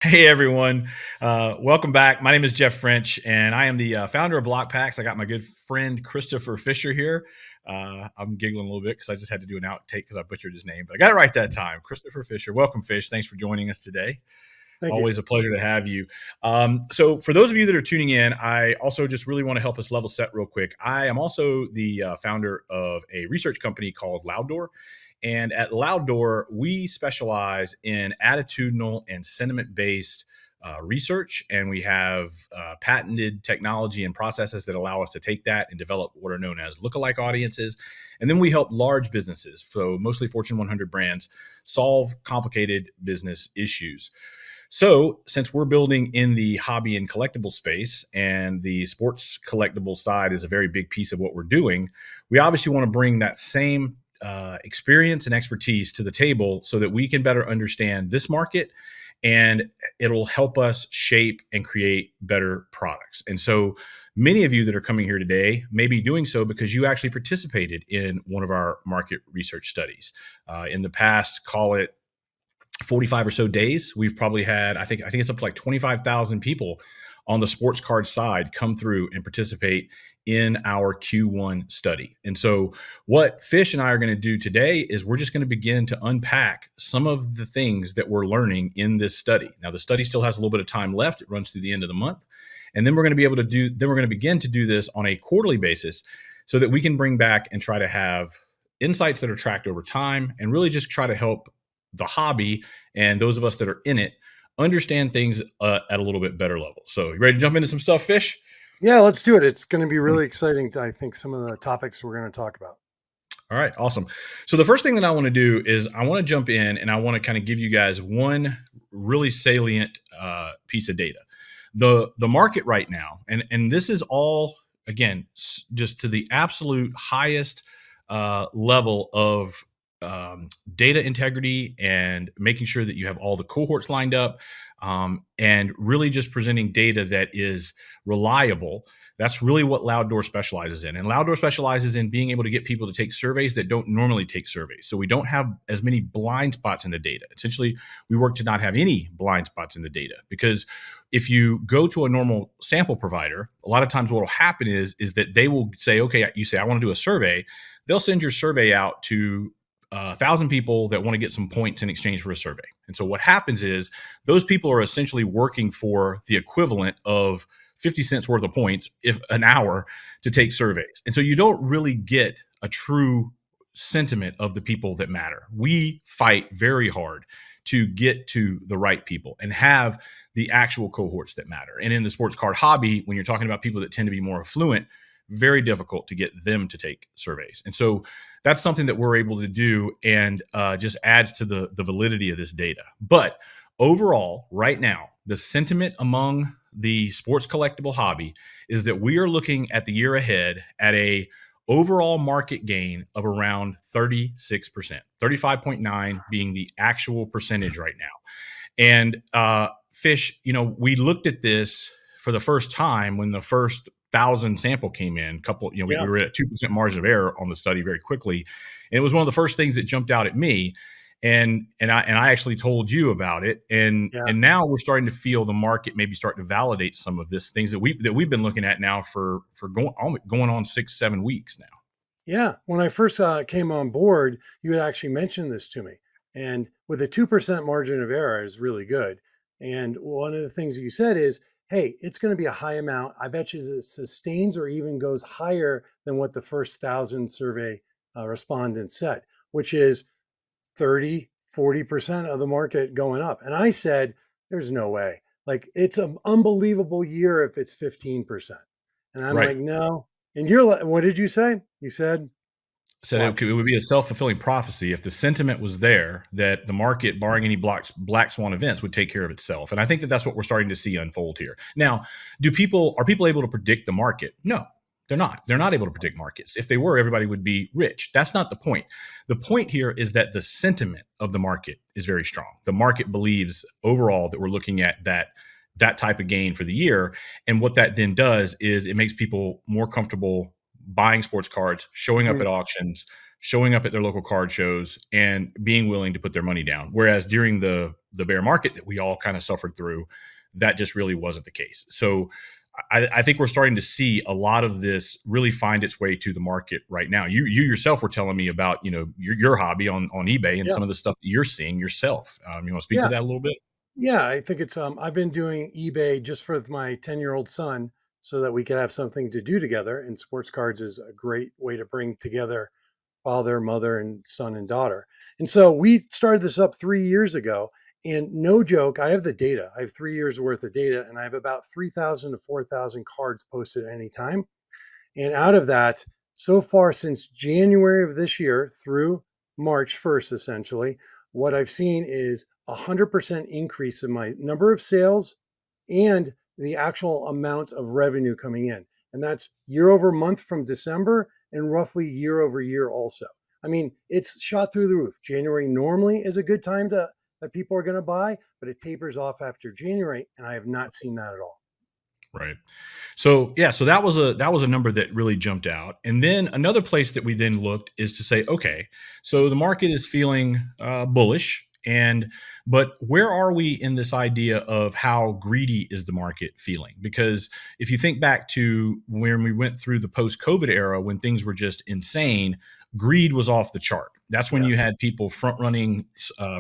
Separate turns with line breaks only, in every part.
Hey everyone, welcome back. My name is Jeff French, and I am the founder of Blokpax. I got my good friend Christopher Fisher here. I'm giggling a little bit because I just had to do an outtake because I butchered his name, but I got it right that time. Christopher Fisher, welcome, Fish. Thanks for joining us today.
Thank you.
Always a pleasure to have you. So, for those of you that are tuning in, I also just really want to help us level set real quick. I am also the founder of a research company called Louddoor. And at Louddoor, we specialize in attitudinal and sentiment based research. And we have patented technology and processes that allow us to take that and develop what are known as lookalike audiences. And then we help large businesses, so mostly Fortune 100 brands, solve complicated business issues. So, since we're building in the hobby and collectible space, and the sports collectible side is a very big piece of what we're doing, we obviously want to bring that same experience and expertise to the table so that we can better understand this market, and it'll help us shape and create better products. And so, many of you that are coming here today may be doing so because you actually participated in one of our market research studies. In the past, call it 45 or so days, we've probably had, I think it's up to like 25,000 people on the sports card side come through and participate in our Q1 study. And so what Fish and I are going to do today is we're just going to begin to unpack some of the things that we're learning in this study. Now, the study still has a little bit of time left. It runs through the end of the month. And then we're going to begin to do this on a quarterly basis so that we can bring back and try to have insights that are tracked over time and really just try to help the hobby and those of us that are in it understand things at a little bit better level. So, you ready to jump into some stuff, Fish?
Yeah, let's do it. It's going to be really exciting. I think some of the topics we're going to talk about.
All right, awesome. So the first thing that I want to do is I want to jump in and I want to kind of give you guys one really salient piece of data. The market right now, and this is all again just to the absolute highest level of data integrity and making sure that you have all the cohorts lined up, and really just presenting data that is reliable. That's really what Louddoor specializes in. And Louddoor specializes in being able to get people to take surveys that don't normally take surveys. So we don't have as many blind spots in the data. Essentially, we work to not have any blind spots in the data, because if you go to a normal sample provider, a lot of times what will happen is that they will say, okay, you say, I want to do a survey. They'll send your survey out to 1,000 people that want to get some points in exchange for a survey. And so what happens is those people are essentially working for the equivalent of 50 cents worth of points if an hour to take surveys. And so you don't really get a true sentiment of the people that matter. We fight very hard to get to the right people and have the actual cohorts that matter. And in the sports card hobby, when you're talking about people that tend to be more affluent, very difficult to get them to take surveys. And so that's something that we're able to do, and just adds to the validity of this data. But overall, right now, the sentiment among the sports collectible hobby is that we are looking at the year ahead at a overall market gain of around 36%, 35.9 being the actual percentage right now. And Fish, we looked at this for the first time when the first 1,000 sample came in. We were at 2% margin of error on the study very quickly, and it was one of the first things that jumped out at me. And I actually told you about it, and now we're starting to feel the market maybe start to validate some of this things that we've been looking at now for going on 6-7 weeks now.
Yeah, when I first came on board, you had actually mentioned this to me, and with a 2% margin of error is really good. And one of the things that you said is, hey, it's going to be a high amount. I bet you it sustains or even goes higher than what the first 1,000 survey respondents said, which is 30-40% of the market going up. And I said, there's no way. Like, it's an unbelievable year if it's 15%. And I'm like, no. And you're like, what did you say? You said
it would be a self-fulfilling prophecy if the sentiment was there that the market, barring any black swan events, would take care of itself. And I think that that's what we're starting to see unfold here. Now, are people able to predict the market? No, they're not. They're not able to predict markets. If they were, everybody would be rich. That's not the point. The point here is that the sentiment of the market is very strong. The market believes overall that we're looking at that type of gain for the year. And what that then does is it makes people more comfortable buying sports cards, showing up at auctions, showing up at their local card shows and being willing to put their money down. Whereas during the bear market that we all kind of suffered through, that just really wasn't the case. So I think we're starting to see a lot of this really find its way to the market right now. You yourself were telling me about your hobby on eBay and
Yeah.
some of the stuff that you're seeing yourself. You want to speak to
Yeah.
that a little bit?
Yeah. I think it's, I've been doing eBay just for my 10-year-old son so that we could have something to do together. And sports cards is a great way to bring together father, mother, and son and daughter. And so we started this up 3 years ago. And no joke, I have the data. I have 3 years worth of data, and I have about 3,000 to 4,000 cards posted at any time. And out of that, so far since January of this year through March 1st, essentially, what I've seen is 100% increase in my number of sales and the actual amount of revenue coming in. And that's year over month from December and roughly year over year also. I mean, it's shot through the roof. January normally is a good time to that people are going to buy, but it tapers off after January, and I have not seen that at all.
Right. So yeah, so that was a number that really jumped out. And then another place that we then looked is to say, okay, so the market is feeling bullish, but where are we in this idea of how greedy is the market feeling? Because if you think back to when we went through the post-COVID era, when things were just insane, greed was off the chart. That's when
Yeah,
you had people front running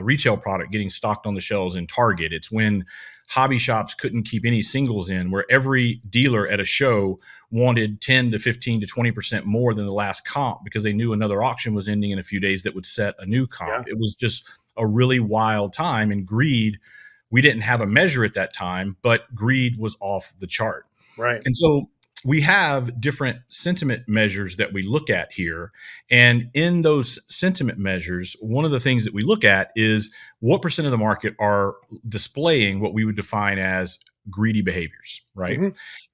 retail product getting stocked on the shelves in Target. It's when hobby shops couldn't keep any singles in, where every dealer at a show wanted 10 to 15 to 20% more than the last comp because they knew another auction was ending in a few days that would set a new comp.
yeah,
It was just a really wild time. And greed, we didn't have a measure at that time, but greed was off the chart.
right.
And so we have different sentiment measures that we look at here. And in those sentiment measures, one of the things that we look at is what percent of the market are displaying what we would define as greedy behaviors, right?
Hmm.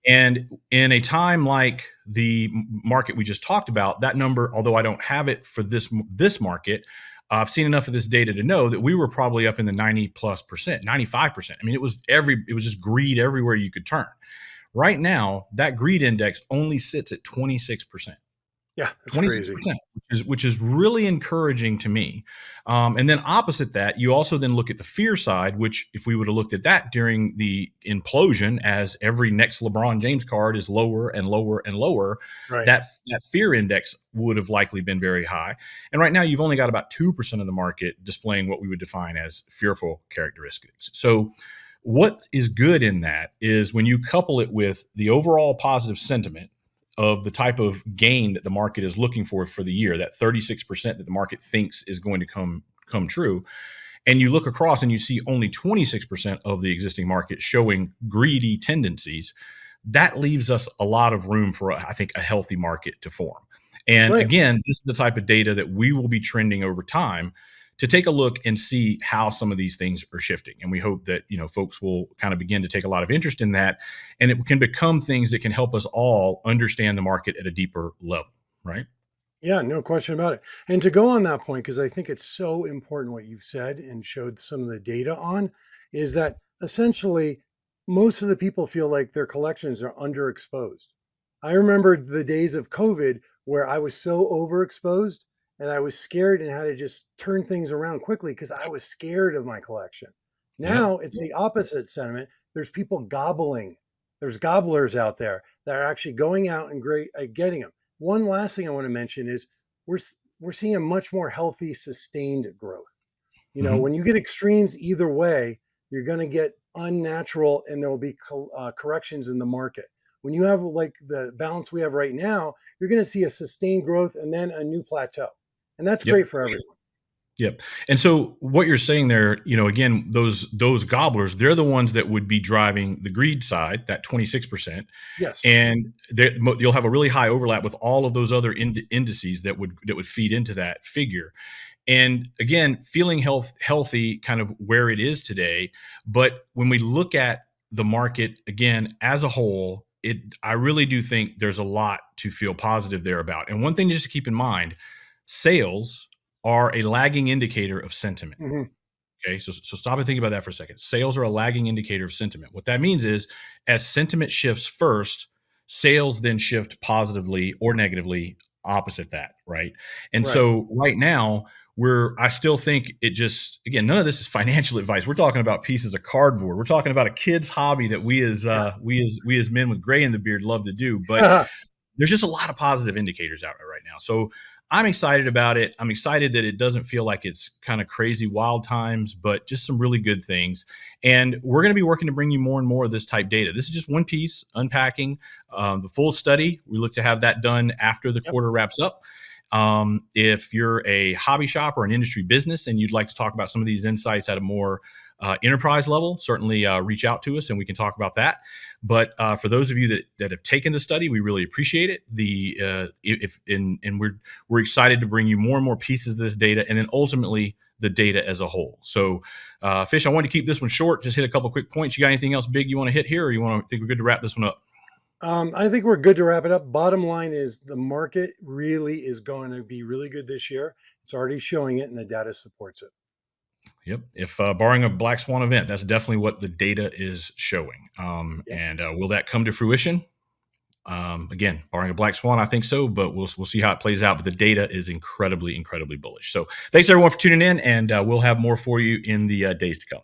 And in a time like the market we just talked about, that number, although I don't have it for this market, I've seen enough of this data to know that we were probably up in the 90+%, 95%. I mean, it was just greed everywhere you could turn. Right now, that greed index only sits at 26%.
Yeah, that's crazy.
26%, which is really encouraging to me. And then opposite that, you also then look at the fear side, which if we would have looked at that during the implosion, as every next LeBron James card is lower and lower and lower,
Right.
that fear index would have likely been very high. And right now, you've only got about 2% of the market displaying what we would define as fearful characteristics. So what is good in that is when you couple it with the overall positive sentiment of the type of gain that the market is looking for the year, that 36% that the market thinks is going to come true, and you look across and you see only 26% of the existing market showing greedy tendencies, that leaves us a lot of room for, I think, a healthy market to form. And
Right.
again, this is the type of data that we will be trending over time to take a look and see how some of these things are shifting. And we hope that, folks will kind of begin to take a lot of interest in that, and it can become things that can help us all understand the market at a deeper level, right?
Yeah, no question about it. And to go on that point, because I think it's so important what you've said and showed some of the data on, is that essentially most of the people feel like their collections are underexposed. I remember the days of COVID where I was so overexposed and I was scared and had to just turn things around quickly because I was scared of my collection.
Yep.
Now it's the opposite sentiment. There's people gobbling. There's gobblers out there that are actually going out and getting them. One last thing I want to mention is we're seeing a much more healthy, sustained growth.
Hmm.
When you get extremes either way, you're going to get unnatural, and there will be corrections in the market. When you have like the balance we have right now, you're going to see a sustained growth and then a new plateau, and that's
Yep.
great for everyone.
Yep. And so what you're saying there, again, those gobblers, they're the ones that would be driving the greed side, that 26%.
Yes.
And you'll have a really high overlap with all of those other indices that would feed into that figure. And again, feeling healthy kind of where it is today. But when we look at the market again as a whole, I really do think there's a lot to feel positive there about. And one thing just to keep in mind, sales are a lagging indicator of sentiment.
Hmm.
Okay, so stop and think about that for a second. Sales are a lagging indicator of sentiment. What that means is, as sentiment shifts first, sales then shift positively or negatively opposite that, right? And
Right.
so right now, I still think it just, again, none of this is financial advice. We're talking about pieces of cardboard. We're talking about a kid's hobby that we as men with gray in the beard love to do. But
Yeah.
there's just a lot of positive indicators out there right now. So I'm excited about it. I'm excited that it doesn't feel like it's kind of crazy wild times, but just some really good things. And we're going to be working to bring you more and more of this type data. This is just one piece, unpacking the full study. We look to have that done after the
Yep.
quarter wraps up. If you're a hobby shop or an industry business and you'd like to talk about some of these insights at a more enterprise level, certainly reach out to us and we can talk about that. But for those of you that have taken the study, we really appreciate it. We're excited to bring you more and more pieces of this data, and then ultimately the data as a whole. So, Fish, I wanted to keep this one short. Just hit a couple quick points. You got anything else big you want to hit here, or think we're good to wrap this one up?
I think we're good to wrap it up. Bottom line is the market really is going to be really good this year. It's already showing it, and the data supports it.
Yep. If barring a black swan event, that's definitely what the data is showing.
Yep.
And will that come to fruition? Again, barring a black swan, I think so, but we'll see how it plays out. But the data is incredibly, incredibly bullish. So thanks everyone for tuning in, and we'll have more for you in the days to come.